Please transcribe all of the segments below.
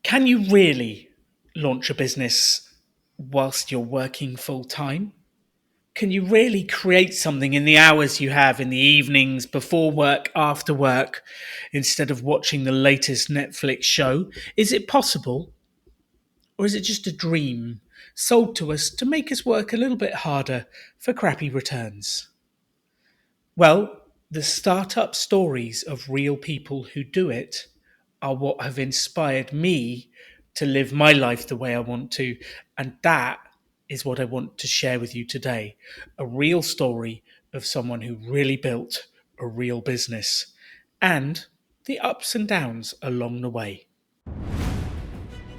Can you really launch a business whilst you're working full time? Can you really create something in the hours you have in the evenings, before work, after work, instead of watching the latest Netflix show? Is it possible? Or is it just a dream sold to us to make us work a little bit harder for crappy returns? Well, the startup stories of real people who do it are what have inspired me to live my life the way I want to. And that is what I want to share with you today. A real story of someone who really built a real business and the ups and downs along the way.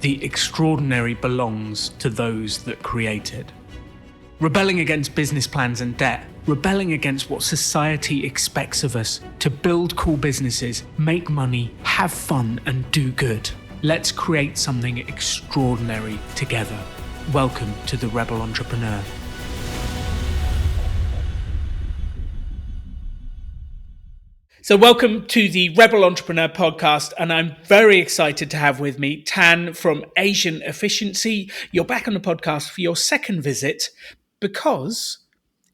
The extraordinary belongs to those that create it. Rebelling against business plans and debt, rebelling against what society expects of us to build cool businesses, make money, have fun, and do good. Let's create something extraordinary together. Welcome to the Rebel Entrepreneur. So welcome to the Rebel Entrepreneur podcast, and I'm very excited to have with me Tan from Asian Efficiency. You're back on the podcast for your second visit because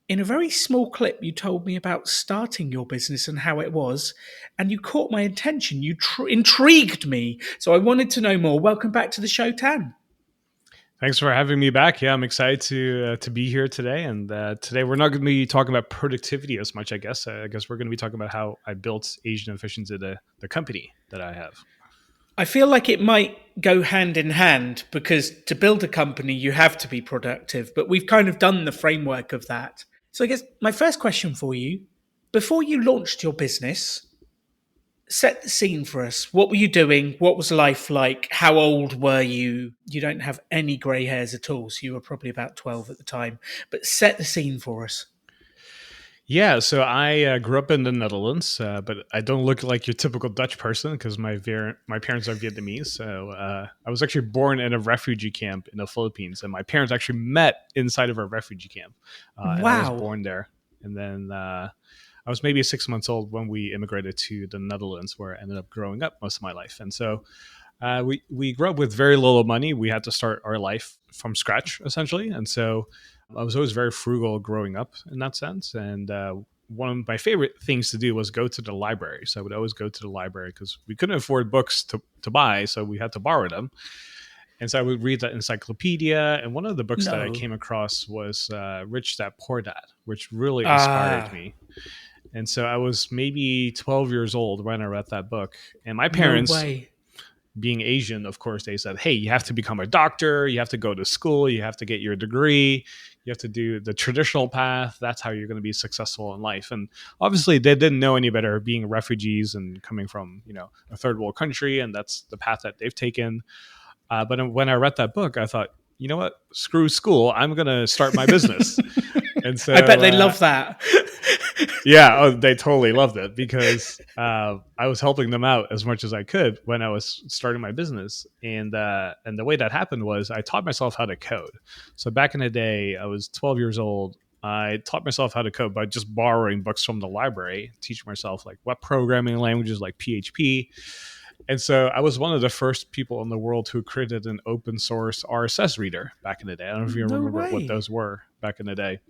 in a very small clip you told me about starting your business and how it was, and you caught my attention. You intrigued me, so I wanted to know more. Welcome back to the show, Tan. Thanks for having me back. Yeah, I'm excited to be here today. And today we're not going to be talking about productivity as much, I guess. I guess we're going to be talking about how I built Asian Efficiency, the company that I have. I feel like it might go hand in hand because to build a company, you have to be productive, but we've kind of done the framework of that. So I guess my first question for you, before you launched your business, set the scene for us. What were you doing? What was life like? How old were you? You don't have any grey hairs at all, so you were probably about 12 at the time, but set the scene for us. Yeah, so I grew up in the Netherlands, but I don't look like your typical Dutch person because my parents are Vietnamese. So I was actually born in a refugee camp in the Philippines, and my parents actually met inside of a refugee camp, and I was Wow. born there. And then I was maybe 6 months old when we immigrated to the Netherlands, where I ended up growing up most of my life. And so we grew up with very little money. We had to start our life from scratch, essentially. And so I was always very frugal growing up in that sense. And one of my favorite things to do was go to the library. So I would always go to the library because we couldn't afford books to buy, so we had to borrow them. And so I would read that encyclopedia. And one of the books that I No. came across was Rich Dad Poor Dad, which really inspired me. And so I was maybe 12 years old when I read that book. And my parents, no way. being Asian, of course, they said, hey, you have to become a doctor. You have to go to school. You have to get your degree. You have to do the traditional path. That's how you're going to be successful in life. And obviously, they didn't know any better being refugees and coming from, a third world country. And that's the path that they've taken. But when I read that book, I thought, you know what? Screw school. I'm going to start my business. And so I bet they love that. yeah, they totally loved it because I was helping them out as much as I could when I was starting my business. And the way that happened was I taught myself how to code. So back in the day, I was 12 years old. I taught myself how to code by just borrowing books from the library, teaching myself like web programming languages like PHP. And so I was one of the first people in the world who created an open source RSS reader back in the day. I don't know if you remember what those were back in the day.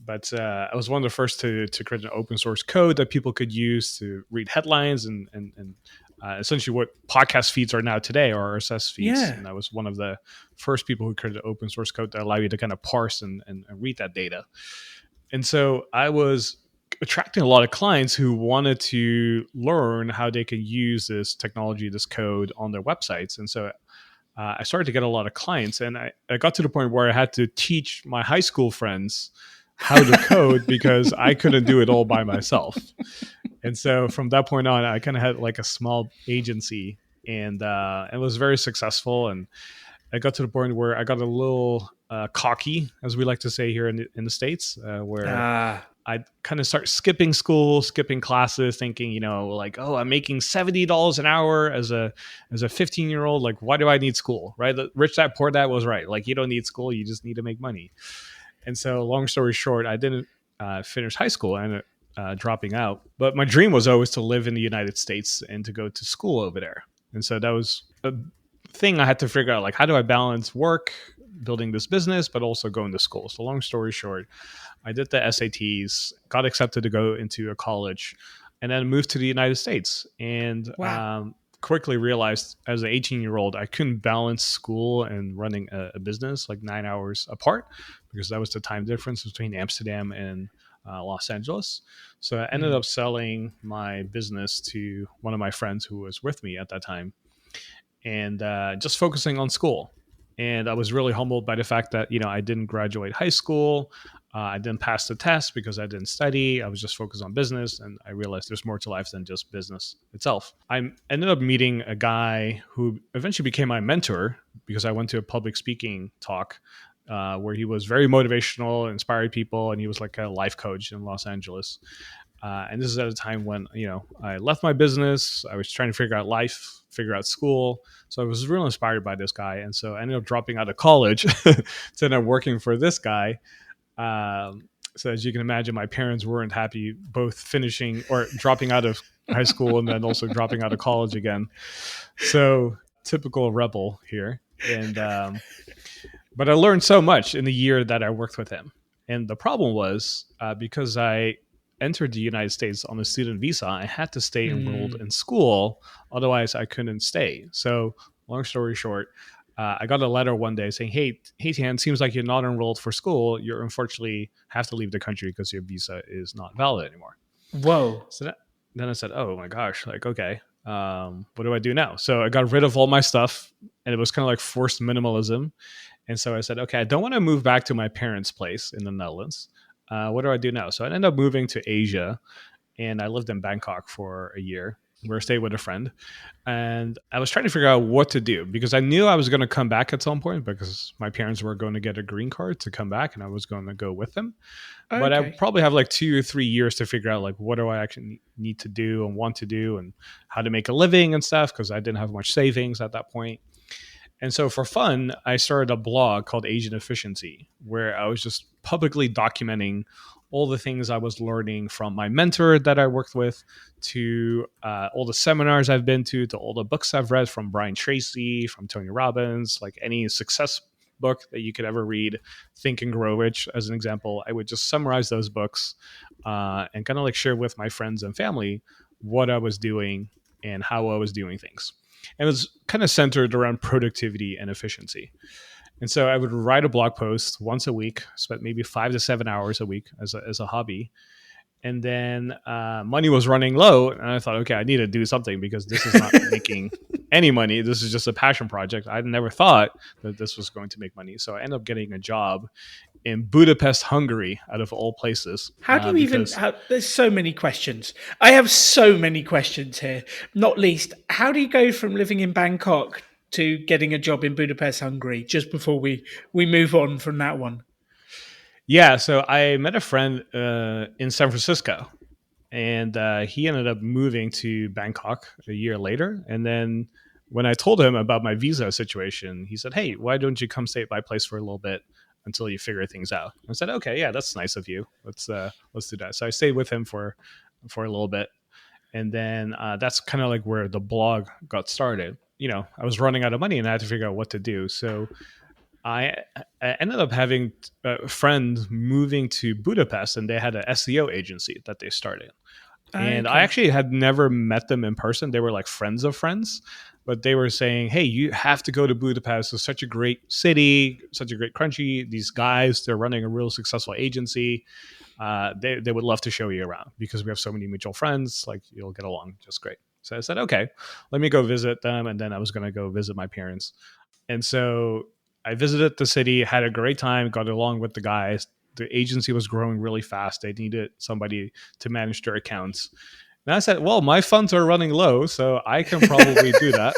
But I was one of the first to create an open source code that people could use to read headlines and essentially what podcast feeds are now today are RSS feeds. Yeah. And I was one of the first people who created open source code that allow you to kind of parse and read that data. And so I was attracting a lot of clients who wanted to learn how they can use this technology, this code on their websites. And so I started to get a lot of clients, and I got to the point where I had to teach my high school friends how to code because I couldn't do it all by myself. And so from that point on, I kind of had like a small agency, and it was very successful. And I got to the point where I got a little cocky, as we like to say here in the States, where I kind of start skipping school, skipping classes, thinking, like, oh, I'm making $70 an hour as a 15-year-old. Like, why do I need school, right? Rich Dad Poor Dad was right. Like, you don't need school. You just need to make money. And so long story short, I didn't finish high school. I ended up dropping out. But my dream was always to live in the United States and to go to school over there. And so that was thing I had to figure out, like, how do I balance work, building this business, but also going to school. So long story short, I did the SATs, got accepted to go into a college, and then moved to the United States. And Wow. quickly realized as an 18-year-old, I couldn't balance school and running a business like 9 hours apart, because that was the time difference between Amsterdam and Los Angeles. So I ended Mm. up selling my business to one of my friends who was with me at that time, and just focusing on school. And I was really humbled by the fact that, I didn't graduate high school. I didn't pass the test because I didn't study. I was just focused on business, and I realized there's more to life than just business itself. I ended up meeting a guy who eventually became my mentor because I went to a public speaking talk where he was very motivational, inspired people, and he was like a life coach in Los Angeles. And this is at a time when, I left my business. I was trying to figure out life, figure out school. So I was really inspired by this guy. And so I ended up dropping out of college to end up working for this guy. So as you can imagine, my parents weren't happy both finishing or dropping out of high school and then also dropping out of college again. So typical rebel here. And but I learned so much in the year that I worked with him. And the problem was because I entered the United States on a student visa, I had to stay enrolled Mm. in school. Otherwise, I couldn't stay. So, long story short, I got a letter one day saying, hey, Tan, seems like you're not enrolled for school. You unfortunately have to leave the country because your visa is not valid anymore. Whoa. Then I said, oh my gosh, like, okay, what do I do now? So I got rid of all my stuff, and it was kind of like forced minimalism. And so I said, okay, I don't want to move back to my parents' place in the Netherlands. What do I do now? So I ended up moving to Asia, and I lived in Bangkok for a year where I stayed with a friend. And I was trying to figure out what to do because I knew I was going to come back at some point because my parents were going to get a green card to come back and I was going to go with them. But I Okay. probably have like 2 or 3 years to figure out like what do I actually need to do and want to do and how to make a living and stuff because I didn't have much savings at that point. And so for fun, I started a blog called Asian Efficiency, where I was just publicly documenting all the things I was learning from my mentor that I worked with, to all the seminars I've been to all the books I've read from Brian Tracy, from Tony Robbins, like any success book that you could ever read, Think and Grow Rich, as an example. I would just summarize those books and kind of like share with my friends and family what I was doing and how I was doing things. And it was kind of centered around productivity and efficiency. And so I would write a blog post once a week, spent maybe 5 to 7 hours a week as a hobby. And then money was running low. And I thought, okay, I need to do something because this is not making any money. This is just a passion project. I never thought that this was going to make money. So I ended up getting a job in Budapest, Hungary, out of all places, How do you even? because There's so many questions. I have so many questions here. Not least, how do you go from living in Bangkok to getting a job in Budapest, Hungary? Just before we move on from that one. yeah, so I met a friend in San Francisco, and he ended up moving to Bangkok a year later. And then when I told him about my visa situation, he said, "Hey, why don't you come stay at my place for a little bit until you figure things out?" I said, "Okay, yeah, that's nice of you. Let's do that." So I stayed with him for a little bit, and then that's kind of like where the blog got started. I was running out of money and I had to figure out what to do. So I, I ended up having friends moving to Budapest, and they had an SEO agency that they started. And I Okay. actually had never met them in person. They were like friends of friends, but they were saying, "Hey, you have to go to Budapest. It's such a great city, such a great country. These guys, they're running a real successful agency. They would love to show you around because we have so many mutual friends. Like you'll get along just great." So I said, "Okay, let me go visit them." And then I was going to go visit my parents. And so I visited the city, had a great time, got along with the guys. The agency was growing really fast. They needed somebody to manage their accounts. And I said, well, my funds are running low, so I can probably do that.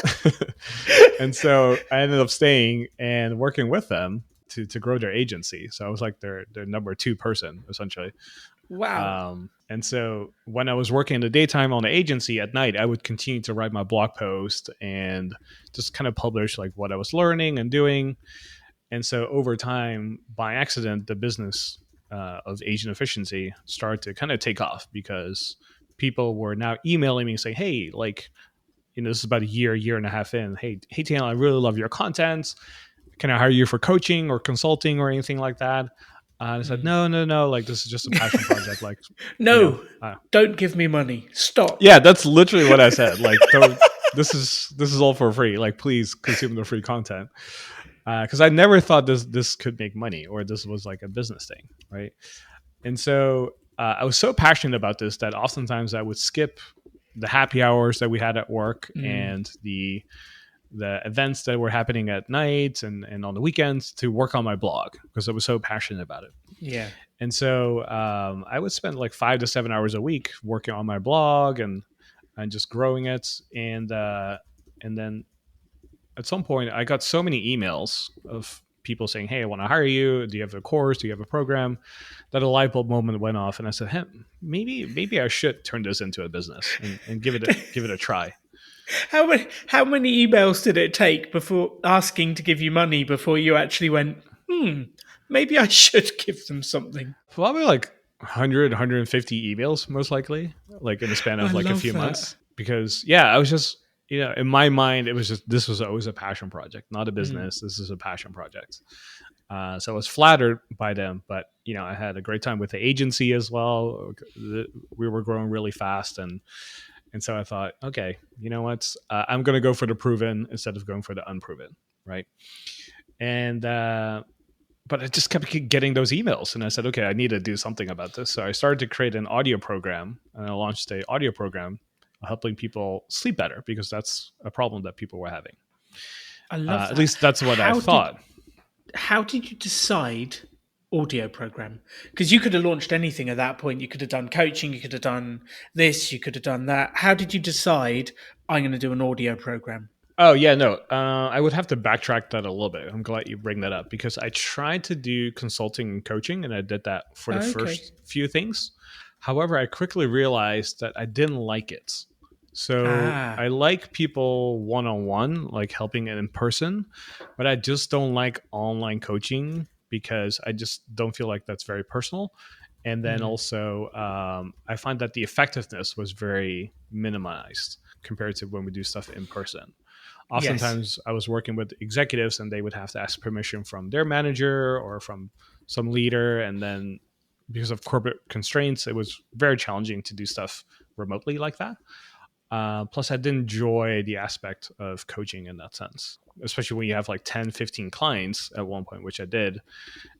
And so I ended up staying and working with them to grow their agency. So I was like their number two person, essentially. Wow. And so when I was working in the daytime on the agency, at night I would continue to write my blog post and just kind of publish like what I was learning and doing. And so over time, by accident, the business of Asian efficiency started to kind of take off because people were now emailing me saying, "Hey, like this is about a year and a half in. Hey, Taylor, I really love your content. Can I hire you for coaching or consulting or anything like that? I said, Mm. no, no, no. Like, this is just a passion project. Like, you know, No, uh, don't give me money. Stop. yeah, that's literally what I said. Like, don't, this is all for free. Like, please consume the free content. Because I never thought this could make money or this was like a business thing, right? And so I was so passionate about this that oftentimes I would skip the happy hours that we had at work Mm. and the events that were happening at night and on the weekends to work on my blog because I was so passionate about it. Yeah. And so I would spend like 5 to 7 hours a week working on my blog and just growing it. And then at some point, I got so many emails of people saying, "Hey, I want to hire you. Do you have a course? Do you have a program?" That a light bulb moment went off, and I said, "Hey, maybe I should turn this into a business and give it a try." How many emails did it take before asking to give you money before you actually went, maybe I should give them something? Probably like 100, 150 emails, most likely, like in the span I of like a love few that. months. Because yeah, I was just in my mind, it was just this was always a passion project, not a Mm. business. This is a passion project. So I was flattered by them, but I had a great time with the agency as well. We were growing really fast, and so I thought, okay, you know what? I'm going to go for the proven instead of going for the unproven, right? And but I just kept getting those emails, and I said, okay, I need to do something about this. So I started to create an audio program, and I launched a audio program helping people sleep better because that's a problem that people were having. I love At that. least that's what I How did thought. how did you decide audio program? Because you could have launched anything at that point. You could have done coaching, you could have done this, you could have done that. How did you decide I'm going to do an audio program? Oh yeah, no. I would have to backtrack that a little bit. I'm glad you bring that up because I tried to do consulting and coaching, and I did that for the Okay. first few things. However, I quickly realized that I didn't like it. So Ah. I like people one on one, like helping in person, but I just don't like online coaching because I just don't feel like that's very personal. And then Mm. also, I find that the effectiveness was very minimized compared to when we do stuff in person. Yes. Oftentimes I was working with executives and they would have to ask permission from their manager or from some leader. And then because of corporate constraints, it was very challenging to do stuff remotely like that. Plus, I didn't enjoy the aspect of coaching in that sense, especially when you have like 10, 15 clients at one point, which I did.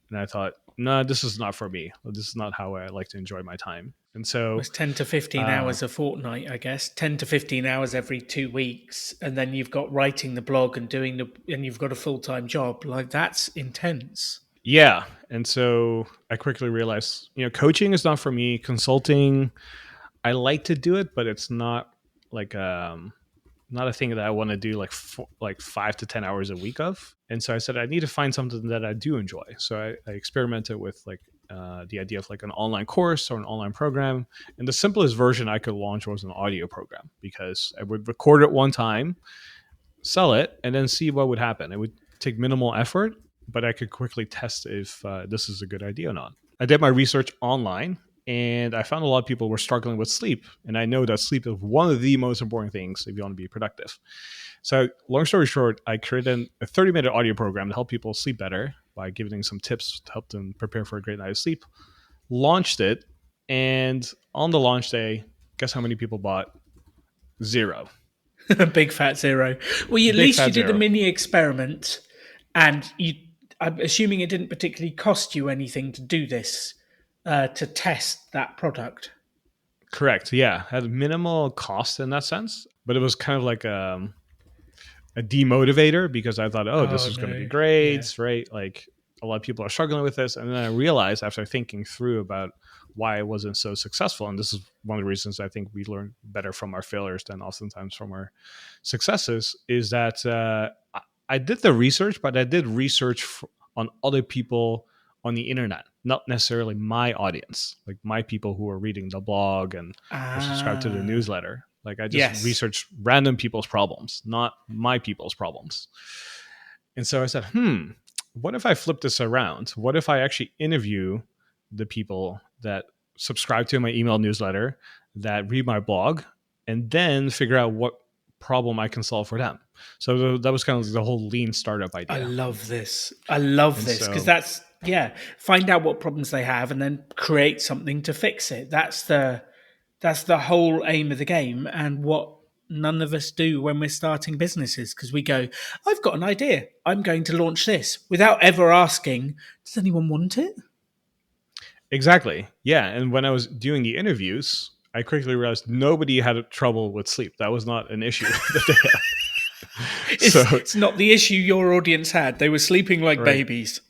And I thought, no, this is not for me. This is not how I like to enjoy my time. And so, Was 10 to 15 uh, hours a fortnight, I guess. 10 to 15 hours every 2 weeks. And then you've got writing the blog and and you've got a full time job. Like, that's intense. yeah. And so I quickly realized, coaching is not for me. Consulting, I like to do it, but it's not like not a thing that I want to do like 5 to 10 hours a week of. And so I said I need to find something that I do enjoy. So I experimented with like the idea of like an online course or an online program. And the simplest version I could launch was an audio program because I would record it one time, sell it, and then see what would happen. It would take minimal effort, but I could quickly test if this is a good idea or not. I did my research online and I found a lot of people were struggling with sleep. And I know that sleep is one of the most important things if you want to be productive. So, long story short, I created a 30-minute audio program to help people sleep better by giving some tips to help them prepare for a great night of sleep. Launched it, and on the launch day, guess how many people bought? Zero. Big fat zero. Well, at Big least you fat did a zero. mini experiment, and I'm assuming it didn't particularly cost you anything to do this, to test that product. Correct. Yeah, had minimal cost in that sense, but it was kind of like a demotivator because I thought, oh, this Oh, is going to be no. Yeah. great, right? Like a lot of people are struggling with this, and then I realized after thinking through about why it wasn't so successful, and this is one of the reasons I think we learn better from our failures than oftentimes from our successes, is that I did the research, but I did research on other people on the internet, not necessarily my audience, like my people who are reading the blog and are subscribed to the Ah. newsletter. Like I just Yes. researched random people's problems, not my people's problems. And so I said, what if I flip this around? What if I actually interview the people that subscribe to my email newsletter, that read my blog, and then figure out what problem I can solve for them. So that was kind of the whole lean startup I idea. love this. I love And this because so that's, yeah, find out what problems they have and then create something to fix it. That's the whole aim of the game, and what none of us do when we're starting businesses, because we go, I've got an idea. I'm going to launch this without ever asking, does anyone want it? exactly. Yeah. And when I was doing the interviews, I quickly realized nobody had trouble with sleep. That was not an issue that they had. So, It's not the issue your audience had. They were sleeping like right. babies.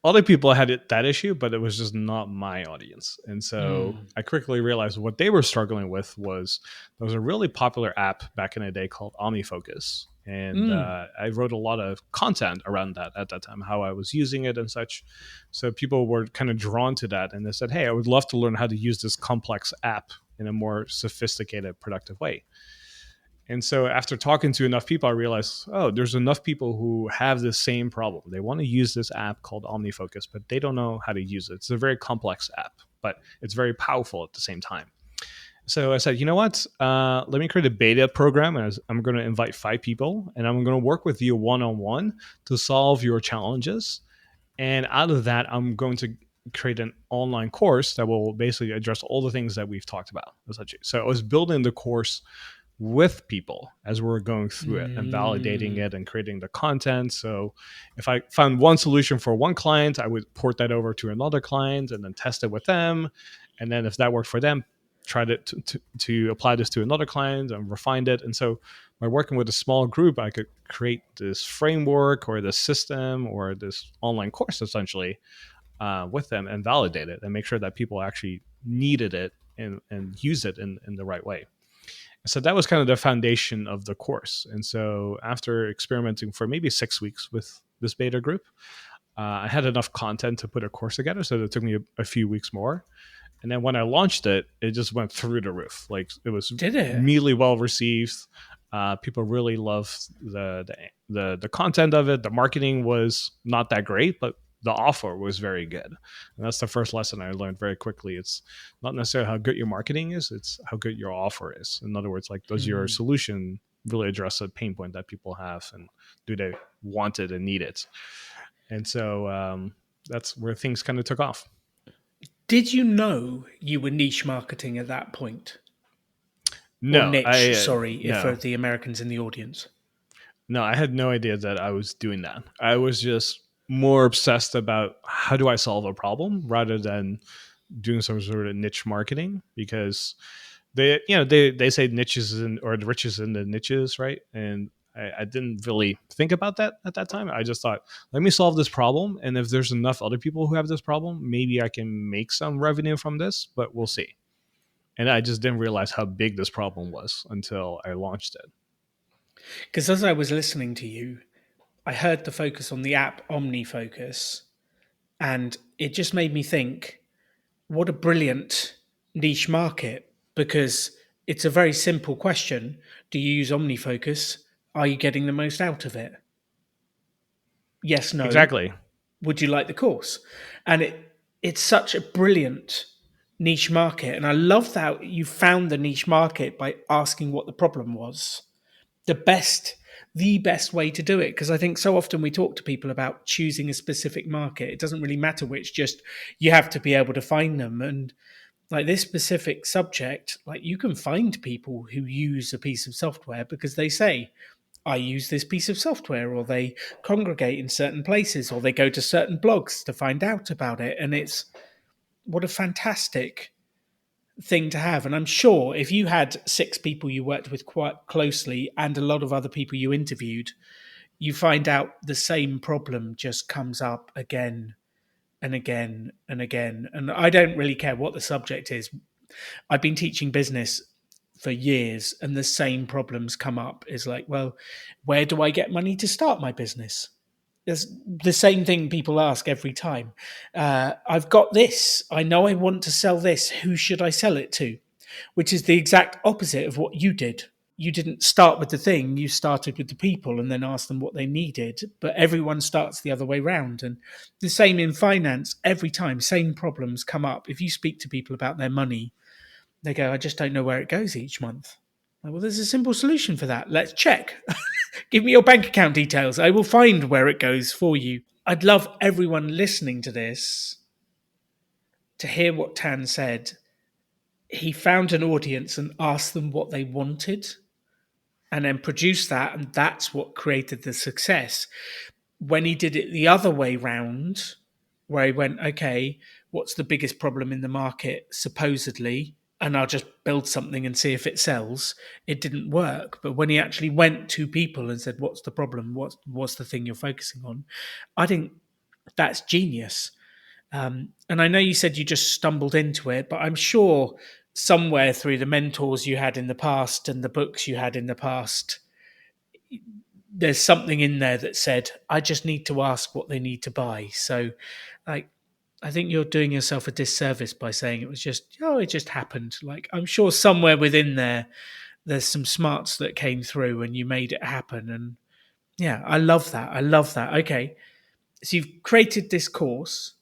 Other people had that issue, but it was just not my audience. And so Mm. I quickly realized what they were struggling with was there was a really popular app back in the day called OmniFocus. And Mm. I wrote a lot of content around that at that time, how I was using it and such. So people were kind of drawn to that. And they said, hey, I would love to learn how to use this complex app in a more sophisticated, productive way. And so after talking to enough people, I realized, oh, there's enough people who have the same problem. They want to use this app called OmniFocus, but they don't know how to use it. It's a very complex app, but it's very powerful at the same time. So I said, you know what? Let me create a beta program. And I'm going to invite 5 people, and I'm going to work with you one-on-one to solve your challenges. And out of that, I'm going to create an online course that will basically address all the things that we've talked about. Essentially. So I was building the course with people as we're going through it and validating Mm. it and creating the content. So if I found one solution for one client, I would port that over to another client and then test it with them. And then if that worked for them, try to apply this to another client and refined it. And so by working with a small group, I could create this framework or this system or this online course essentially with them and validate it and make sure that people actually needed it and use it in the right way. So that was kind of the foundation of the course. And so after experimenting for maybe 6 weeks with this beta group, I had enough content to put a course together. So it took me a few weeks more. And then when I launched it, it just went through the roof. Like it was Did it? really well received. People really loved the content of it. The marketing was not that great, but the offer was very good. And that's the first lesson I learned very quickly. It's not necessarily how good your marketing is, it's how good your offer is. In other words, like does your Mm. solution really address a pain point that people have, and do they want it and need it? And so that's where things kind of took off. Did you know you were niche marketing at that point? Or No, niche, sorry, if for no. the Americans in the audience. No, I had no idea that I was doing that. I was just more obsessed about how do I solve a problem rather than doing some sort of niche marketing, because they say niches or the riches in the niches, right? And I didn't really think about that at that time. I just thought, let me solve this problem, and if there's enough other people who have this problem, maybe I can make some revenue from this, but we'll see. And I just didn't realize how big this problem was until I launched it. Because as I was listening to you, I heard the focus on the app OmniFocus, and it just made me think, what a brilliant niche market, because it's a very simple question. Do you use OmniFocus? Are you getting the most out of it? Yes, no. Exactly. Would you like the course? And it's such a brilliant niche market. And I love that you found the niche market by asking what the problem was. The best the best way to do it, because I think so often we talk to people about choosing a specific market. It doesn't really matter which, just you have to be able to find them. And like this specific subject, like you can find people who use a piece of software because they say, I use this piece of software, or they congregate in certain places, or they go to certain blogs to find out about it. And it's what a fantastic thing to have. And I'm sure if you had 6 people you worked with quite closely and a lot of other people you interviewed, you find out the same problem just comes up again and again and again. And I don't really care what the subject is. I've been teaching business for years, and the same problems come up. Is like, well, where do I get money to start my business? It's the same thing people ask every time. I've got this. I know I want to sell this. Who should I sell it to? Which is the exact opposite of what you did. You didn't start with the thing, you started with the people and then asked them what they needed. But everyone starts the other way round. And the same in finance, every time, same problems come up. If you speak to people about their money, they go, I just don't know where it goes each month. Well, there's a simple solution for that. Let's check. Give me your bank account details. I will find where it goes for you. I'd love everyone listening to this to hear what Tan said. He found an audience and asked them what they wanted and then produced that. And that's what created the success. When he did it the other way round, where he went, okay, what's the biggest problem in the market, supposedly, and I'll just build something and see if it sells, it didn't work. But when he actually went to people and said, what's the problem? What's the thing you're focusing on? I think that's genius. And I know you said you just stumbled into it, but I'm sure somewhere through the mentors you had in the past and the books you had in the past, there's something in there that said, I just need to ask what they need to buy. So, like, I think you're doing yourself a disservice by saying it was just, oh, it just happened. Like, I'm sure somewhere within there, there's some smarts that came through and you made it happen. And yeah, I love that. I love that. Okay. So you've created this course,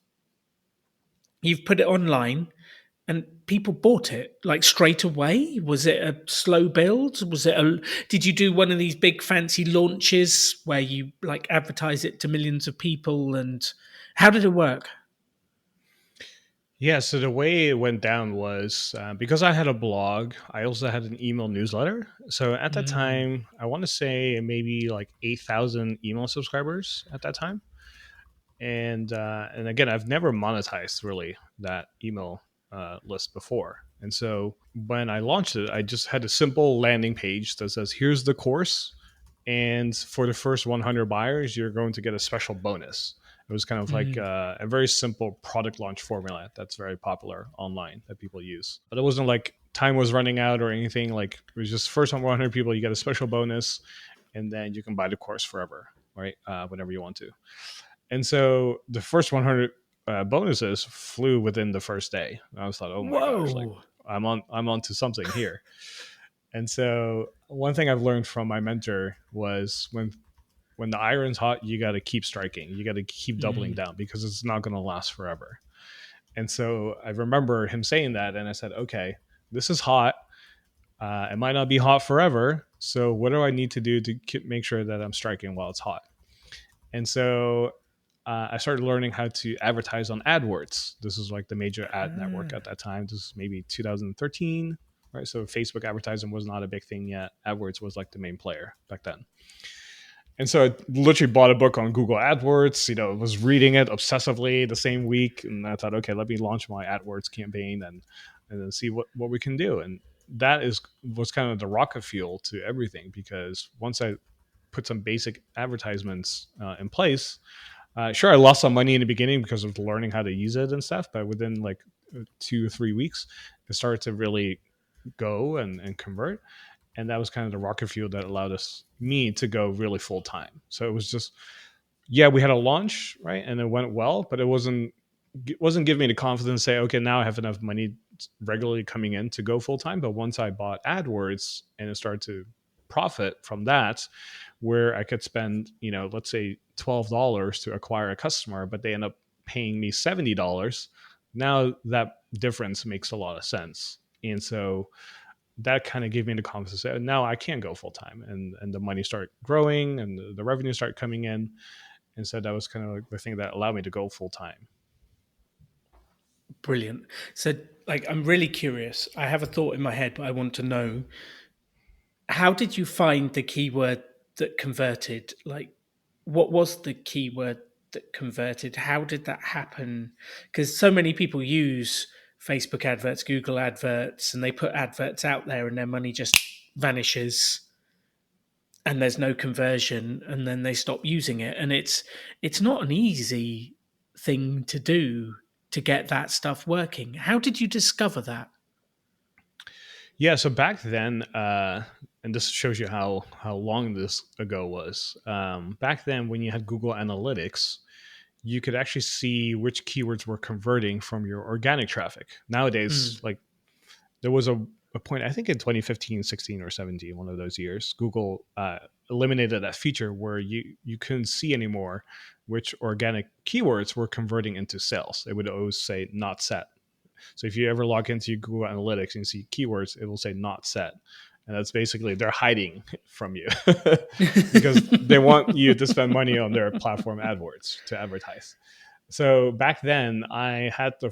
you've put it online, and people bought it like straight away. Was it a slow build? Did you do one of these big fancy launches where you like advertise it to millions of people? And how did it work? Yeah, so the way it went down was because I had a blog, I also had an email newsletter. So at that Mm, time, I want to say maybe like 8,000 email subscribers at that time. And again, I've never monetized really that email list before. And so when I launched it, I just had a simple landing page that says, "Here's the course, and for the first 100 buyers, you're going to get a special bonus." It was kind of like mm, a very simple product launch formula that's very popular online that people use. But it wasn't like time was running out or anything. Like it was just first 100 people, you get a special bonus, and then you can buy the course forever, right? Whenever you want to. And so the first 100 bonuses flew within the first day. I was thought, oh my gosh, like whoa. I'm on to something here. And so one thing I've learned from my mentor was when the iron's hot, you got to keep striking. You got to keep doubling Mm, down because it's not going to last forever. And so I remember him saying that, and I said, okay, this is hot. It might not be hot forever. So what do I need to do to make sure that I'm striking while it's hot? And so I started learning how to advertise on AdWords. This is like the major ad network at ah, that time. This is maybe 2013, right? So Facebook advertising was not a big thing yet. AdWords was like the main player back then. And so I literally bought a book on Google AdWords, was reading it obsessively the same week. And I thought, okay, let me launch my AdWords campaign and then see what we can do. And that was kind of the rocket fuel to everything, because once I put some basic advertisements in place, sure, I lost some money in the beginning because of learning how to use it and stuff. But within like 2 or 3 weeks, it started to really go and convert. And that was kind of the rocket fuel that allowed me to go really full time. So it was just, yeah, we had a launch, right, and it went well, but it wasn't giving me the confidence to say, okay, now I have enough money regularly coming in to go full time. But once I bought AdWords and it started to profit from that, where I could spend, let's say $12 to acquire a customer, but they end up paying me $70. Now that difference makes a lot of sense. And so that kind of gave me the confidence to say, now I can go full time, and the money started growing and the revenue started coming in. And so that was kind of like the thing that allowed me to go full time. brilliant. So, like, I'm really curious. I have a thought in my head, but I want to know, how did you find the keyword that converted? Like, what was the keyword that converted? How did that happen? Because so many people use Facebook adverts, Google adverts, and they put adverts out there and their money just vanishes and there's no conversion and then they stop using it. And it's not an easy thing to do to get that stuff working. How did you discover that? Yeah, so back then, and this shows you how long this ago was. Back then, when you had Google Analytics, you could actually see which keywords were converting from your organic traffic. Nowadays, Mm, like there was a point, I think in 2015, 16, or 17, one of those years, Google eliminated that feature where you couldn't see anymore which organic keywords were converting into sales. It would always say not set. So if you ever log into Google Analytics and see keywords, it will say not set. And that's basically they're hiding from you because they want you to spend money on their platform AdWords to advertise. So back then, I had the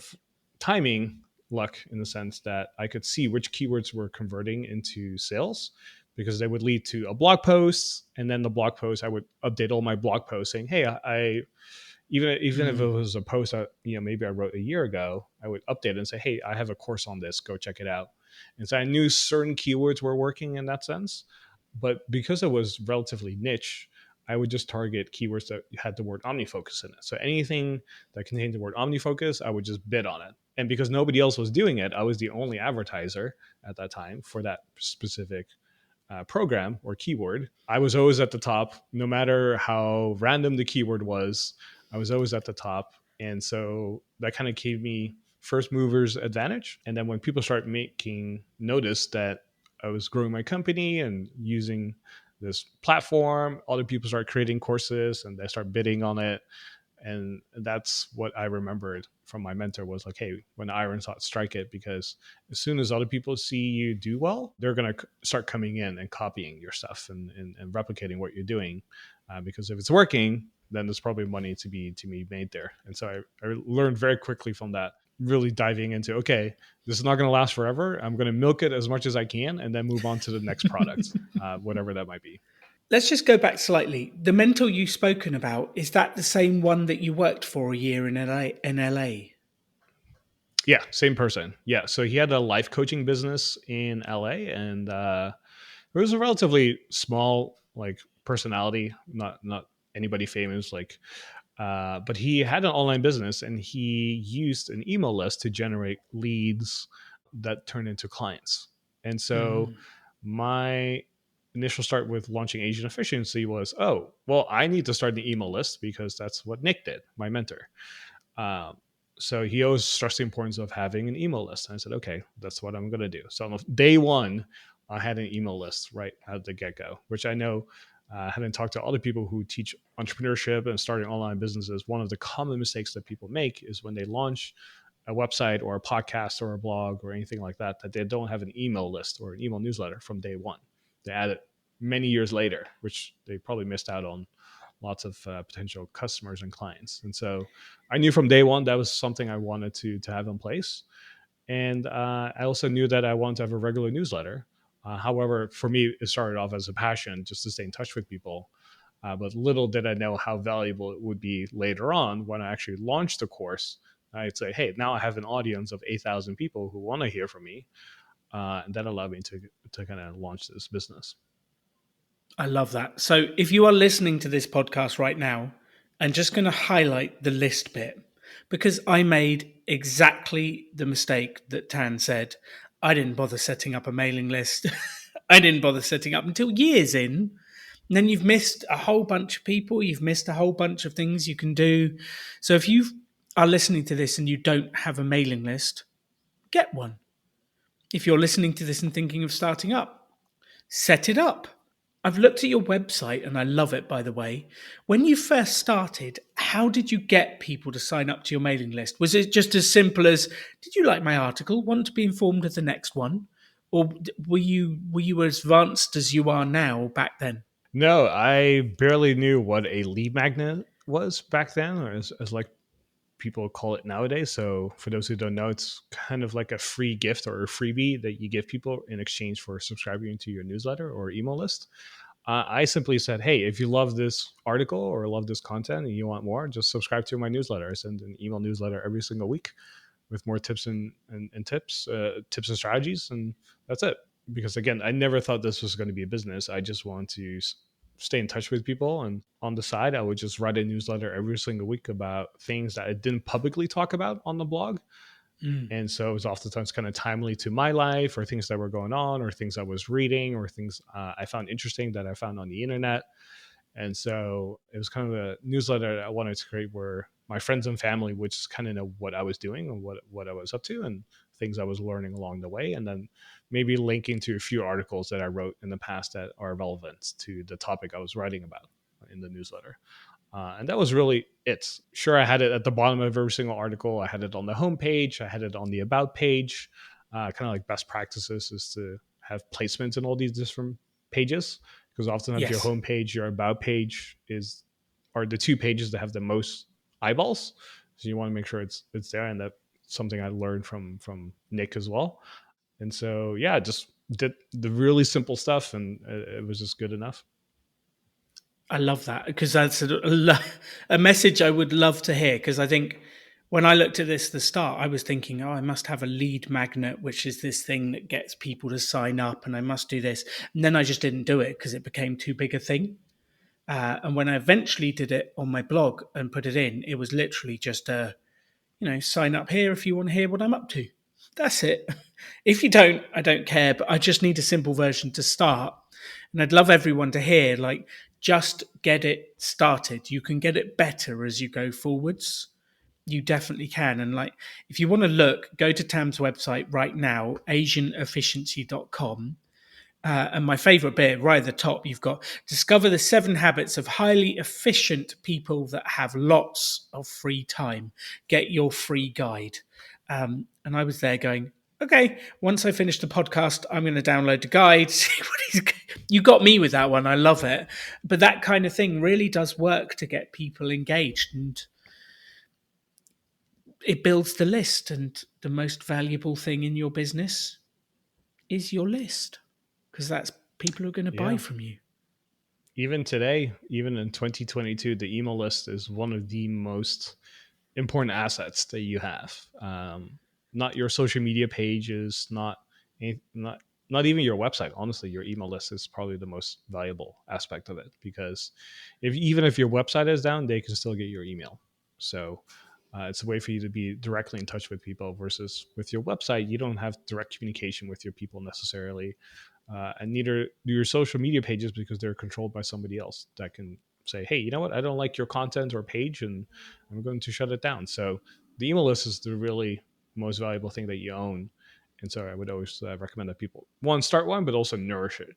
timing luck in the sense that I could see which keywords were converting into sales because they would lead to a blog post, and then the blog post I would update all my blog posts saying, "Hey, I even if it Mm. was a post that maybe I wrote a year ago, I would update it and say, "Hey, I have a course on this. Go check it out." And so I knew certain keywords were working in that sense, but because it was relatively niche, I would just target keywords that had the word OmniFocus in it. So anything that contained the word OmniFocus, I would just bid on it. And because nobody else was doing it, I was the only advertiser at that time for that specific program or keyword. I was always at the top, no matter how random the keyword was. I was always at the top, and so that kind of gave me first movers advantage. And then when people start making notice that I was growing my company and using this platform, other people start creating courses and they start bidding on it. And that's what I remembered from my mentor was like, hey, when the iron thoughts strike it, because as soon as other people see you do well, they're going to start coming in and copying your stuff and replicating what you're doing. Because if it's working, then there's probably money to be made there. And so I learned very quickly from that, really diving into, okay, this is not going to last forever. I'm going to milk it as much as I can and then move on to the next product, whatever that might be. Let's just go back slightly. The mentor you've spoken about, is that the same one that you worked for a year in LA? In LA? Yeah, same person. Yeah, so he had a life coaching business in LA, and it was a relatively small like personality, not anybody famous, like, but he had an online business, and he used an email list to generate leads that turned into clients. And so Mm. my initial start with launching Agent Efficiency was, oh, well, I need to start an email list because that's what Nick did, my mentor. Um, so he always stressed the importance of having an email list. And I said, okay, that's what I'm going to do. So on day one, I had an email list right at the get go, which I know, having talked to other people who teach entrepreneurship and starting online businesses, one of the common mistakes that people make is when they launch a website or a podcast or a blog or anything like that, that they don't have an email list or an email newsletter from day one. They add it many years later, which they probably missed out on lots of potential customers and clients. And so I knew from day one that was something I wanted to have in place. And I also knew that I wanted to have a regular newsletter. However, for me, it started off as a passion just to stay in touch with people. But little did I know how valuable it would be later on when I actually launched the course. I'd say, hey, now I have an audience of 8,000 people who want to hear from me. And that allowed me to kind of launch this business. I love that. So, if you are listening to this podcast right now, I'm just going to highlight the list bit because I made exactly the mistake that Tan said. I didn't bother setting up a mailing list. I didn't bother setting up until years in. And then you've missed a whole bunch of people. You've missed a whole bunch of things you can do. So, if you are listening to this and you don't have a mailing list, get one. If you're listening to this and thinking of starting up, set it up. I've looked at your website and I love it, by the way. When you first started, how did you get people to sign up to your mailing list? Was it just as simple as, did you like my article? Want to be informed of the next one? Or were you as advanced as you are now back then? No, I barely knew what a lead magnet was back then, or as like people call it nowadays. So for those who don't know, it's kind of like a free gift or a freebie that you give people in exchange for subscribing to your newsletter or email list. I simply said, hey, if you love this article or love this content and you want more, just subscribe to my newsletter. I send an email newsletter every single week with more tips and tips and strategies. And that's it. Because again, I never thought this was going to be a business. I just want to stay in touch with people. And on the side, I would just write a newsletter every single week about things that I didn't publicly talk about on the blog. Mm. And so it was oftentimes kind of timely to my life or things that were going on or things I was reading or things I found interesting that I found on the internet. And so it was kind of a newsletter that I wanted to create where my friends and family would just kind of know what I was doing and what I was up to and things I was learning along the way. And then maybe linking to a few articles that I wrote in the past that are relevant to the topic I was writing about in the newsletter. And that was really it. Sure, I had it at the bottom of every single article. I had it on the homepage. I had it on the about page. Kind of like best practices is to have placements in all these different pages, because oftentimes your Yes. homepage, your about page is are the two pages that have the most eyeballs. So you want to make sure it's there, and that's something I learned from Nick as well. And so yeah, just did the really simple stuff, and it was just good enough. I love that because that's a message I would love to hear. Because I think when I looked at this at the start, I was thinking, oh, I must have a lead magnet, which is this thing that gets people to sign up, and I must do this. And then I just didn't do it because it became too big a thing. And when I eventually did it on my blog and put it in, it was literally just a, sign up here if you want to hear what I'm up to. That's it. If you don't, I don't care, but I just need a simple version to start. And I'd love everyone to hear, like, just get it started. You can get it better as you go forwards. You definitely can. And like, if you want to look, go to Tam's website right now, asianefficiency.com. And my favorite bit, right at the top, you've got discover the 7 habits of highly efficient people that have lots of free time. Get your free guide. And I was there going, okay, once I finish the podcast, I'm going to download the guide. See what you got me with that one. I love it. But that kind of thing really does work to get people engaged, and it builds the list. And the most valuable thing in your business is your list, because that's people who are going to buy Yeah. from you. Even today, even in 2022, the email list is one of the most important assets that you have. Not your social media pages, not not even your website. Honestly, your email list is probably the most valuable aspect of it, because if even if your website is down, they can still get your email. So it's a way for you to be directly in touch with people, versus with your website, you don't have direct communication with your people necessarily, and neither do your social media pages, because they're controlled by somebody else that can say, hey, you know what, I don't like your content or page, and I'm going to shut it down. So the email list is the really most valuable thing that you own. And so I would always recommend that people, one, start one, but also nourish it.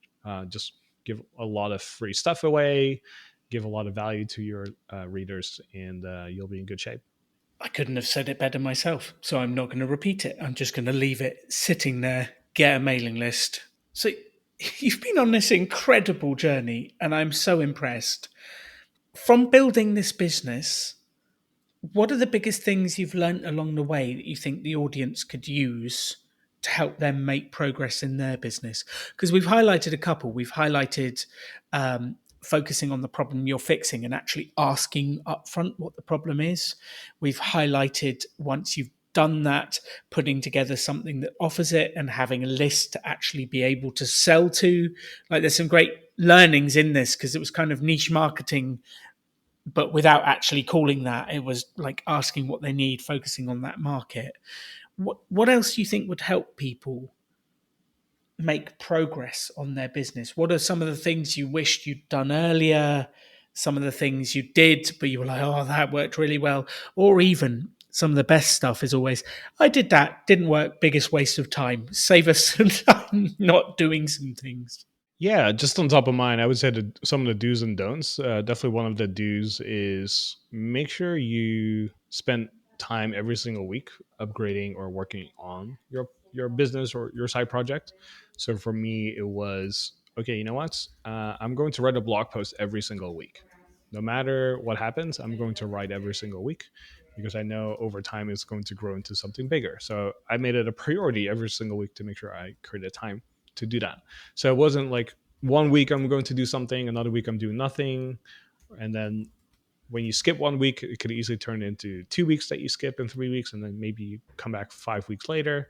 Just give a lot of free stuff away, give a lot of value to your readers, and you'll be in good shape. I couldn't have said it better myself, so I'm not going to repeat it. I'm just going to leave it sitting there, get a mailing list. So you've been on this incredible journey, and I'm so impressed. From building this business, what are the biggest things you've learned along the way that you think the audience could use to help them make progress in their business? Because we've highlighted a couple. We've highlighted focusing on the problem you're fixing and actually asking upfront what the problem is. We've highlighted, once you've done that, putting together something that offers it and having a list to actually be able to sell to. Like, there's some great learnings in this, because it was kind of niche marketing, but without actually calling that. It was like asking what they need, focusing on that market. What else do you think would help people make progress on their business? What are some of the things you wished you'd done earlier? Some of the things you did, but you were like, oh, that worked really well. Or even some of the best stuff is always, I did that, didn't work, biggest waste of time. Save us some time not doing some things. Yeah, just on top of mine, I would say some of the do's and don'ts. Definitely one of the do's is make sure you spend time every single week upgrading or working on your business or your side project. So for me, it was okay. You know what? I'm going to write a blog post every single week. No matter what happens, I'm going to write every single week, because I know over time it's going to grow into something bigger. So I made it a priority every single week to make sure I created time to do that. So it wasn't like one week I'm going to do something, another week I'm doing nothing. And then when you skip one week, it could easily turn into 2 weeks that you skip in 3 weeks, and then maybe you come back 5 weeks later.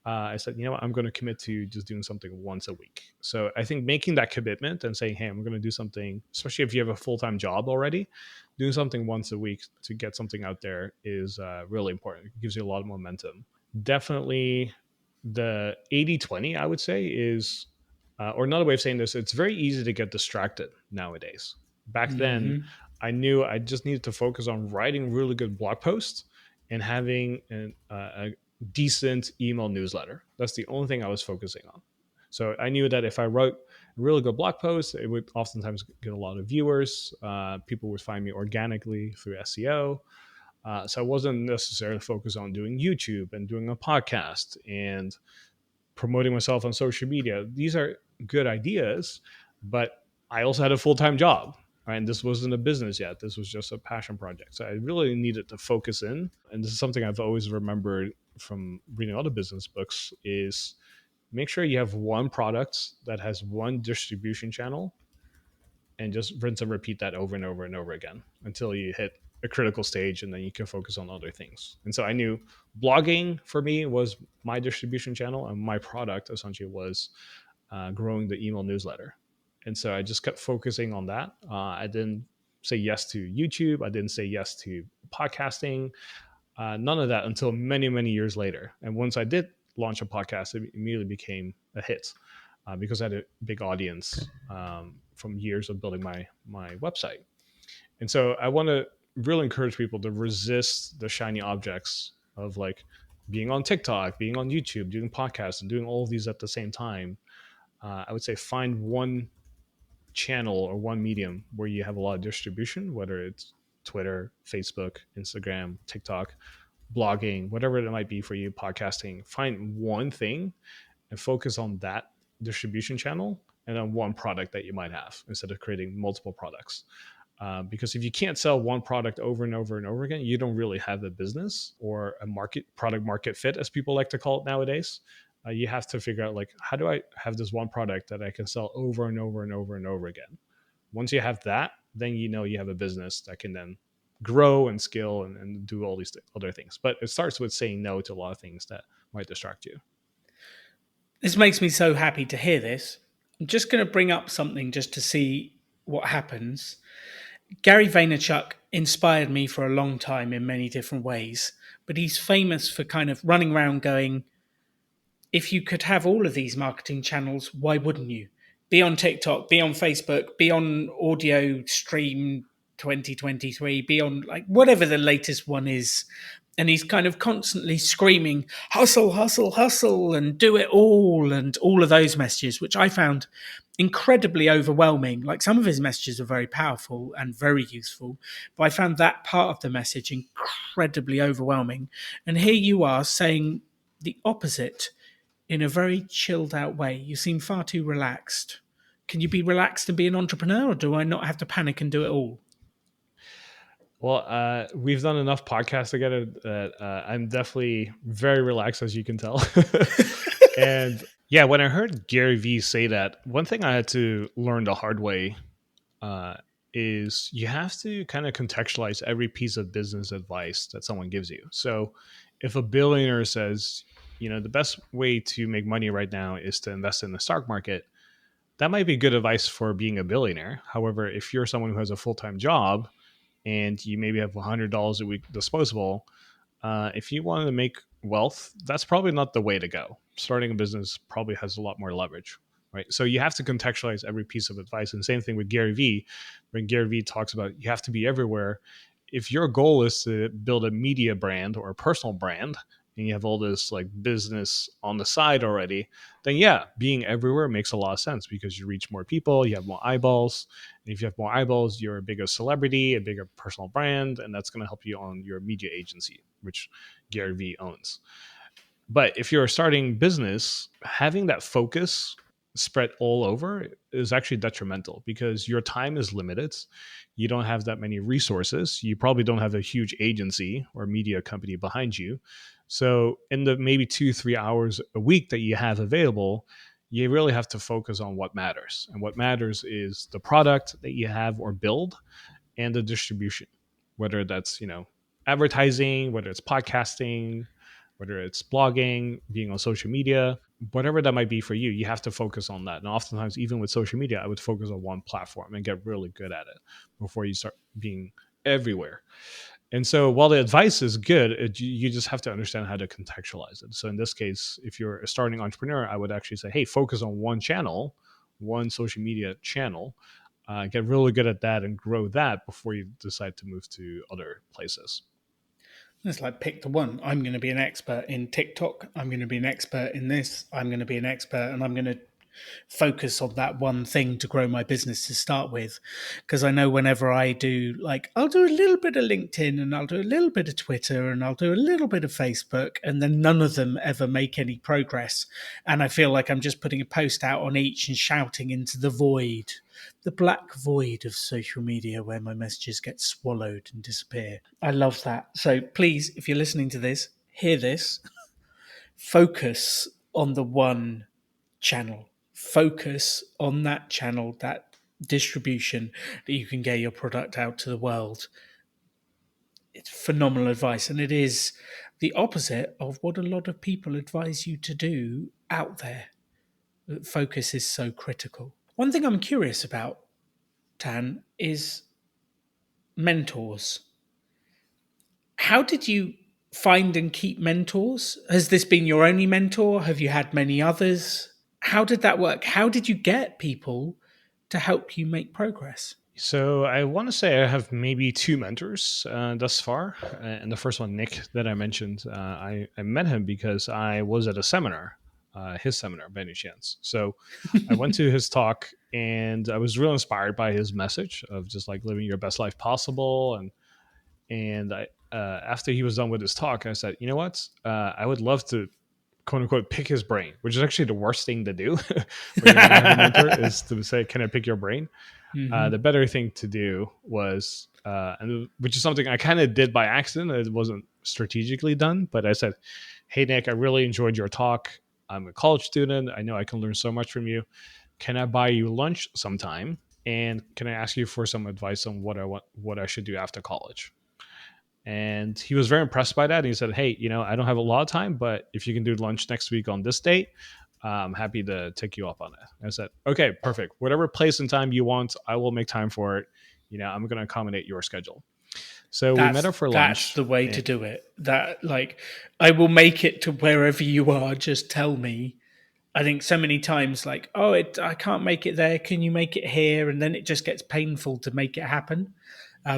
I said, you know what, I'm going to commit to just doing something once a week. So I think making that commitment and saying, hey, I'm going to do something, especially if you have a full-time job already, doing something once a week to get something out there is really important. It gives you a lot of momentum. Definitely the 80-20, I would say, is, or another way of saying this, it's very easy to get distracted nowadays. Back then, Mm-hmm. I knew I just needed to focus on writing really good blog posts and having a decent email newsletter. That's the only thing I was focusing on. So I knew that if I wrote a really good blog post, it would oftentimes get a lot of viewers. People would find me organically through SEO. So I wasn't necessarily focused on doing YouTube and doing a podcast and promoting myself on social media. These are good ideas, but I also had a full time job. Right? And this wasn't a business yet. This was just a passion project. So I really needed to focus in. And this is something I've always remembered from reading other business books is make sure you have one product that has one distribution channel and just rinse and repeat that over and over and over again until you hit a critical stage and then you can focus on other things. And so I knew blogging for me was my distribution channel and my product essentially was growing the email newsletter. And so I just kept focusing on that. I didn't say yes to YouTube. I didn't say yes to podcasting. None of that until many, many years later. And once I did launch a podcast, it immediately became a hit because I had a big audience from years of building my website. And so I want to really encourage people to resist the shiny objects of like being on TikTok, being on YouTube, doing podcasts, and doing all of these at the same time. I would say find one channel or one medium where you have a lot of distribution, whether it's Twitter, Facebook, Instagram, TikTok, blogging, whatever it might be for you, podcasting. Find one thing and focus on that distribution channel and on one product that you might have instead of creating multiple products. Because if you can't sell one product over and over and over again, you don't really have a business or a product market fit, as people like to call it nowadays. You have to figure out like, how do I have this one product that I can sell over and over and over and over again? Once you have that, then you know you have a business that can then grow and scale and do all these other things. But it starts with saying no to a lot of things that might distract you. This makes me so happy to hear this. I'm just going to bring up something just to see what happens. Gary Vaynerchuk inspired me for a long time in many different ways, but he's famous for kind of running around going, if you could have all of these marketing channels, why wouldn't you? Be on TikTok, be on Facebook, be on audio stream 2023, be on like whatever the latest one is. And he's kind of constantly screaming, hustle, hustle, hustle, and do it all, and all of those messages, which I found incredibly overwhelming. Like some of his messages are very powerful and very useful, but I found that part of the message incredibly overwhelming. And here you are saying the opposite in a very chilled out way. You seem far too relaxed. Can you be relaxed and be an entrepreneur, or do I not have to panic and do it all? Well, we've done enough podcasts together that I'm definitely very relaxed, as you can tell. And yeah, when I heard Gary Vee say that, one thing I had to learn the hard way uh, is you have to kind of contextualize every piece of business advice that someone gives you. So if a billionaire says, you know, the best way to make money right now is to invest in the stock market, that might be good advice for being a billionaire. However, if you're someone who has a full time job and you maybe have $100 a week disposable, if you want to make wealth, that's probably not the way to go. Starting a business probably has a lot more leverage, right? So you have to contextualize every piece of advice. And same thing with Gary Vee. When Gary Vee talks about you have to be everywhere, if your goal is to build a media brand or a personal brand, and you have all this like business on the side already, then yeah, being everywhere makes a lot of sense because you reach more people, you have more eyeballs. And if you have more eyeballs, you're a bigger celebrity, a bigger personal brand, and that's going to help you on your media agency, which Gary Vee owns. But if you're starting business, having that focus spread all over is actually detrimental because your time is limited. You don't have that many resources. You probably don't have a huge agency or media company behind you. So, in the maybe 2, 3 hours a week that you have available, you really have to focus on what matters. And what matters is the product that you have or build and the distribution, whether that's, you know, advertising, whether it's podcasting, whether it's blogging, being on social media, whatever that might be for you, you have to focus on that. And oftentimes, even with social media, I would focus on one platform and get really good at it before you start being everywhere. And so while the advice is good, you just have to understand how to contextualize it. So in this case, if you're a starting entrepreneur, I would actually say, hey, focus on one channel, one social media channel, get really good at that and grow that before you decide to move to other places. It's like pick the one. I'm going to be an expert in TikTok. I'm going to be an expert in this. I'm going to be an expert, and I'm going to focus on that one thing to grow my business to start with. Because I know whenever I do, like, I'll do a little bit of LinkedIn and I'll do a little bit of Twitter and I'll do a little bit of Facebook, and then none of them ever make any progress. And I feel like I'm just putting a post out on each and shouting into the void, the black void of social media where my messages get swallowed and disappear. I love that. So please, if you're listening to this, hear this, focus on the one channel. Focus on that channel, that distribution that you can get your product out to the world. It's phenomenal advice. And it is the opposite of what a lot of people advise you to do out there. Focus is so critical. One thing I'm curious about, Tan, is mentors. How did you find and keep mentors? Has this been your only mentor? Have you had many others? How did that work? How did you get people to help you make progress? So I want to say I have maybe two mentors thus far, and the first one, Nick, that I mentioned, I met him because I was at a seminar, his seminar by any chance. So I went to his talk, and I was really inspired by his message of just like living your best life possible, and I after he was done with his talk, I said, you know what, I would love to quote unquote pick his brain, which is actually the worst thing to do when you want to have a mentor is to say, can I pick your brain? Mm-hmm. The better thing to do was, and which is something I kind of did by accident. It wasn't strategically done, but I said, "Hey Nick, I really enjoyed your talk. I'm a college student. I know I can learn so much from you. Can I buy you lunch sometime? And can I ask you for some advice on what I should do after college?" And he was very impressed by that. And he said, "Hey, I don't have a lot of time, but if you can do lunch next week on this date, I'm happy to take you up on it." I said, "Okay, perfect. Whatever place and time you want, I will make time for it. I'm going to accommodate your schedule." So we met up for That's lunch. the way to And do it. That, like, I will make it to wherever you are. Just tell me. I think so many times, like, oh, I can't make it there. Can you make it here? And then it just gets painful to make it happen.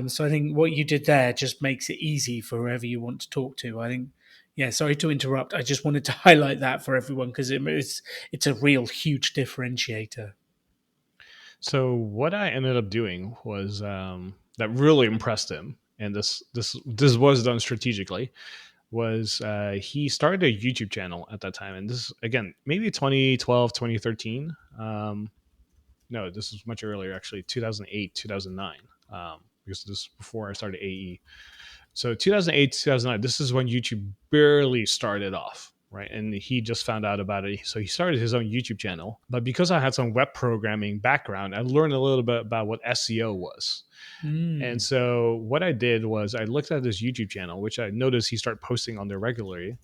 So I think what you did there just makes it easy for whoever you want to talk to. I think, yeah. Sorry to interrupt. I just wanted to highlight that for everyone because it's a real huge differentiator. so what I ended up doing was that really impressed him. And this was done strategically. Was he started a YouTube channel at that time, and this again maybe 2012, 2013. No, this is much earlier, actually, 2008, 2009, because this is before I started AE. So 2008, 2009, this is when YouTube barely started off, right? And he just found out about it. So he started his own YouTube channel. But because I had some web programming background, I learned a little bit about what SEO was. And Mm. so what I did was I looked at his YouTube channel, which I noticed he started posting on there regularly.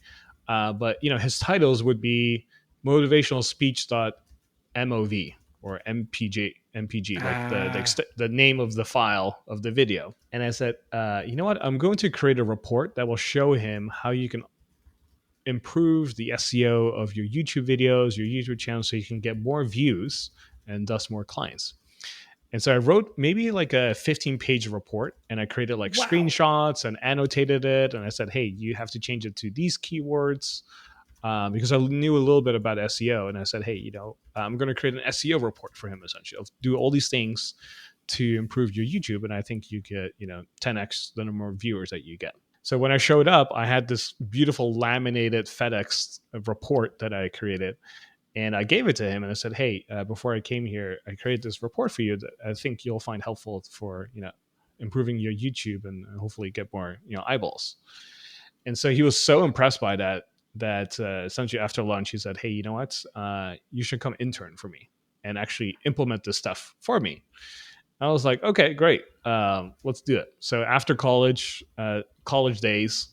But his titles would be motivational speech.mov or MPG, like Ah, the name of the file of the video. And I said, you know what? I'm going to create a report that will show him how you can improve the SEO of your YouTube videos, your YouTube channel, so you can get more views and thus more clients. And so I wrote maybe like a 15-page report, and I created like wow. screenshots and annotated it. And I said, hey, you have to change it to these keywords, because I knew a little bit about SEO. And I said, hey, I'm going to create an SEO report for him, essentially. I'll do all these things to improve your YouTube. And I think you get, 10x the number of viewers that you get. So when I showed up, I had this beautiful laminated FedEx report that I created. And I gave it to him and I said, hey, before I came here, I created this report for you that I think you'll find helpful for, improving your YouTube and hopefully get more, eyeballs. And so he was so impressed by that essentially after lunch, he said, hey, you know what? You should come intern for me and actually implement this stuff for me. I was like, okay, great. Let's do it. So after college days,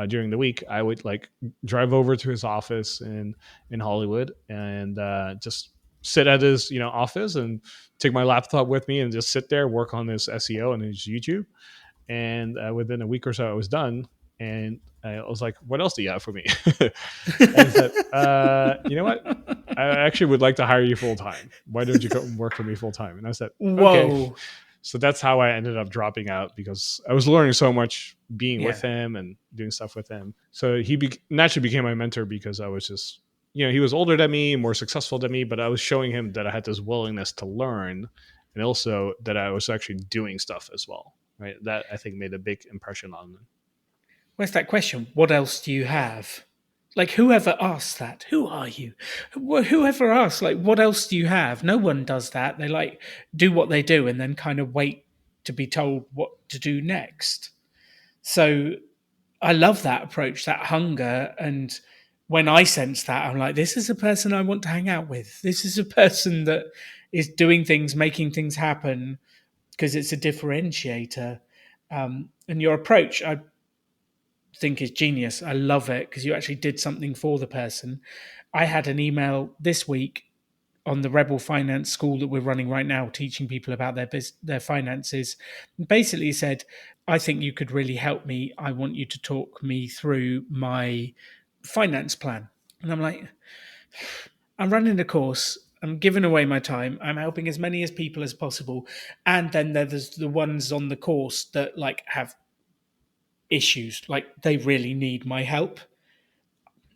during the week, I would like drive over to his office in Hollywood and just sit at his office and take my laptop with me and just sit there, work on his SEO and his YouTube. And within a week or so, I was done. And I was like, "What else do you have for me?" And he said, "You know what? I actually would like to hire you full time. Why don't you come work for me full time?" And I said, "Okay." Whoa. So that's how I ended up dropping out because I was learning so much being with Yeah. him and doing stuff with him. So he naturally became my mentor because I was just he was older than me, more successful than me, but I was showing him that I had this willingness to learn, and also that I was actually doing stuff as well. Right, that I think made a big impression on them. Where's that question? What else do you have? Like, whoever asks that, who are you? Whoever asks, like, what else do you have? No one does that. They like do what they do and then kind of wait to be told what to do next. So I love that approach, that hunger. And when I sense that, I'm like, this is a person I want to hang out with. This is a person that is doing things, making things happen because it's a differentiator. And your approach, I think, is genius. I love it because you actually did something for the person. I had an email this week on the Rebel Finance School that we're running right now, teaching people about their finances. Basically said, I think you could really help me. I want you to talk me through my finance plan. And I'm like, I'm running a course. I'm giving away my time. I'm helping as many as people as possible. And then there's the ones on the course that like have issues, like they really need my help.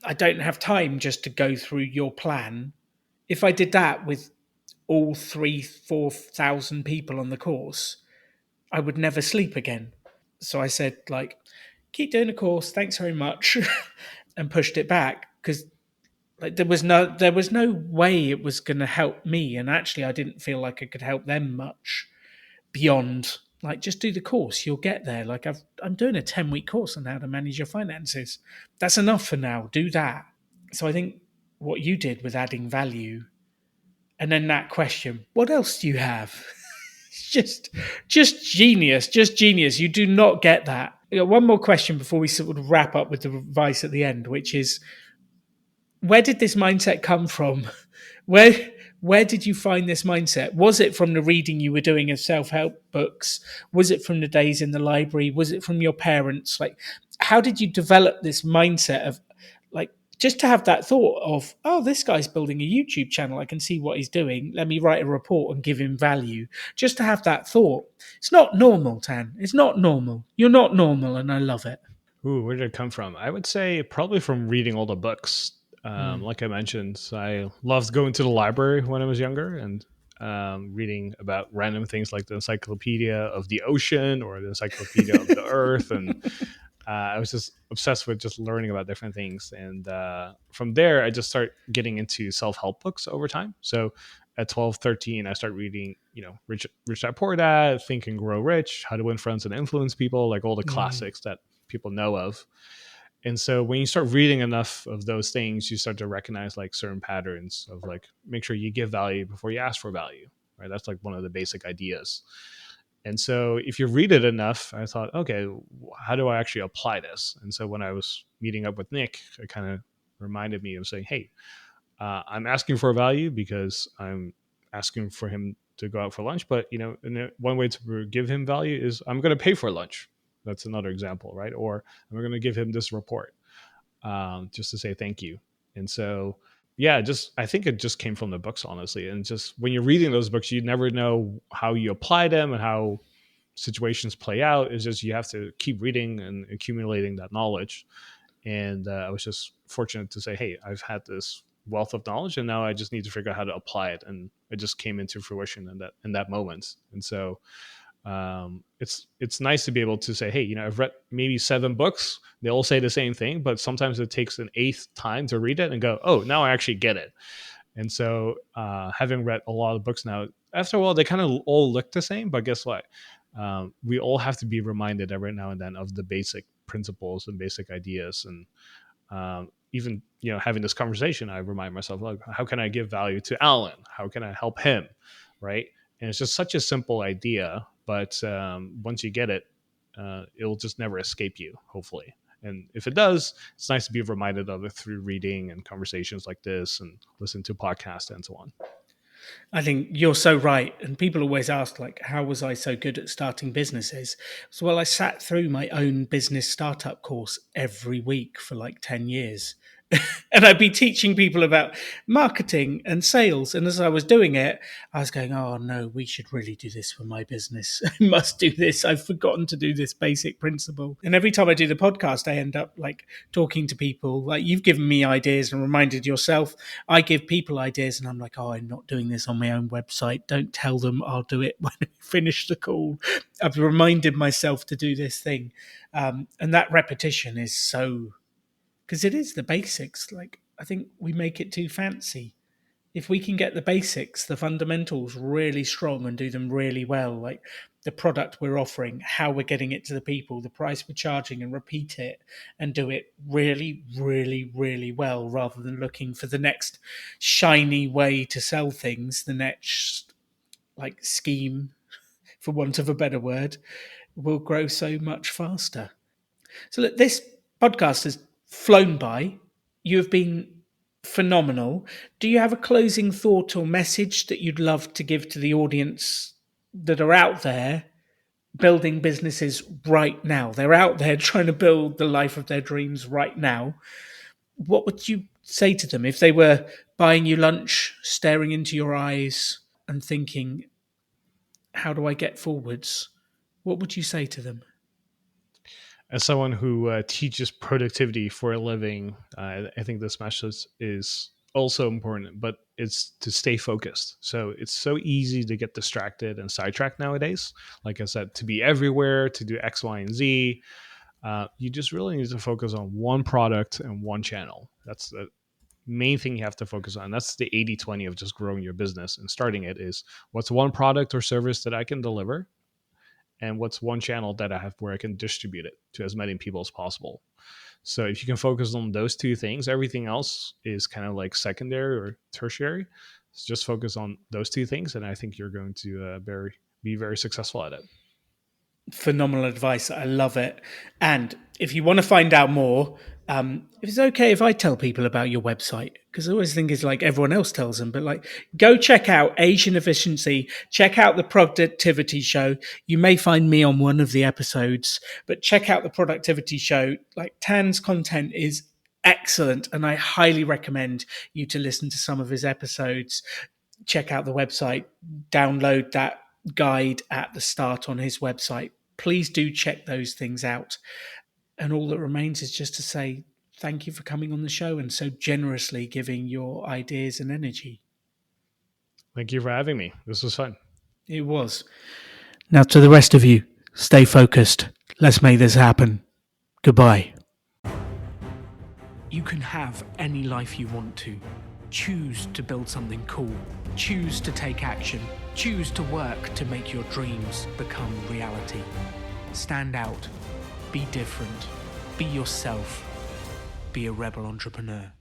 I don't have time just to go through your plan. If I did that with all 4,000 people on the course, I would never sleep again. So I said, like, keep doing the course, thanks very much, and pushed it back because like there was no way it was going to help me, and actually I didn't feel like I could help them much beyond like just do the course, you'll get there. Like I'm doing a 10-week course on how to manage your finances. That's enough for now. Do that. So I think what you did with adding value, and then that question, what else do you have? It's just genius, just genius. You do not get that. One more question before we sort of wrap up with the advice at the end, which is where did this mindset come from? Where where did you find this mindset? Was it from the reading you were doing of self-help books? Was it from the days in the library? Was it from your parents? Like, how did you develop this mindset of like just to have that thought of, oh, this guy's building a YouTube channel. I can see what he's doing. Let me write a report and give him value. Just to have that thought. It's not normal, Tan. It's not normal. You're not normal, and I love it. Ooh, where did it come from? I would say probably from reading all the books. Mm, Like I mentioned, I loved going to the library when I was younger and reading about random things like the Encyclopedia of the Ocean or the Encyclopedia of the Earth. And I was just obsessed with just learning about different things. And from there, I just start getting into self help books over time. So at 12, 13, I start reading, Rich Dad Poor Dad, Think and Grow Rich, How to Win Friends and Influence People, like all the mm, classics that people know of. And so when you start reading enough of those things, you start to recognize like certain patterns of like make sure you give value before you ask for value. Right. That's like one of the basic ideas. And so if you read it enough, I thought, okay, how do I actually apply this? And so when I was meeting up with Nick, it kind of reminded me of saying, hey, I'm asking for a value because I'm asking for him to go out for lunch. But one way to give him value is I'm going to pay for lunch. That's another example, right? Or I'm going to give him this report just to say thank you. And so, yeah, just I think it just came from the books, honestly. And just when you're reading those books, you never know how you apply them and how situations play out. It's just you have to keep reading and accumulating that knowledge. And I was just fortunate to say, hey, I've had this wealth of knowledge, and now I just need to figure out how to apply it. And it just came into fruition in that moment. And so it's nice to be able to say, hey, I've read maybe 7 books. They all say the same thing, but sometimes it takes an eighth time to read it and go, oh, now I actually get it. And so having read a lot of books now, after a while, they kind of all look the same. But guess what? We all have to be reminded every now and then of the basic principles and basic ideas. And even having this conversation, I remind myself, like, how can I give value to Alan? How can I help him? Right? And it's just such a simple idea, but once you get it, it'll just never escape you, hopefully. And if it does, it's nice to be reminded of it through reading and conversations like this and listen to podcasts and so on. I think you're so right. And people always ask, like, how was I so good at starting businesses? So, well, I sat through my own business startup course every week for like 10 years. And I'd be teaching people about marketing and sales. And as I was doing it, I was going, oh no, we should really do this for my business. I must do this. I've forgotten to do this basic principle. And every time I do the podcast, I end up like talking to people. Like you've given me ideas and reminded yourself. I give people ideas and I'm like, oh, I'm not doing this on my own website. Don't tell them, I'll do it when I finish the call. I've reminded myself to do this thing. And that repetition is so, because it is the basics. Like, I think we make it too fancy. If we can get the basics, the fundamentals really strong and do them really well, like the product we're offering, how we're getting it to the people, the price we're charging, and repeat it and do it really, really, really well, rather than looking for the next shiny way to sell things, the next like scheme, for want of a better word, will grow so much faster. So look, this podcast has flown by. You have been phenomenal. Do you have a closing thought or message that you'd love to give to the audience that are out there building businesses right now? They're out there trying to build the life of their dreams right now. What would you say to them if they were buying you lunch, staring into your eyes and thinking, how do I get forwards? What would you say to them? As someone who teaches productivity for a living, I think this message is also important, but it's to stay focused. So it's so easy to get distracted and sidetracked nowadays. Like I said, to be everywhere, to do X, Y, and Z. You just really need to focus on one product and one channel. That's the main thing you have to focus on. That's the 80-20 of just growing your business and starting it is what's one product or service that I can deliver and what's one channel that I have where I can distribute it to as many people as possible. So if you can focus on those two things, everything else is kind of like secondary or tertiary. So just focus on those two things, and I think you're going to be very successful at it. Phenomenal advice. I love it. And if you want to find out more, if it's okay if I tell people about your website, because I always think it's like everyone else tells them, but like go check out Asian Efficiency, check out the Productivity Show. You may find me on one of the episodes, but check out the Productivity Show. Like Tan's content is excellent, and I highly recommend you to listen to some of his episodes. Check out the website, download that guide at the start on his website. Please do check those things out. And all that remains is just to say thank you for coming on the show and so generously giving your ideas and energy. Thank you for having me. This was fun. It was. Now, to the rest of you, stay focused. Let's make this happen. Goodbye. You can have any life you want to. Choose to build something cool. Choose to take action. Choose to work to make your dreams become reality. Stand out. Be different. Be yourself. Be a rebel entrepreneur.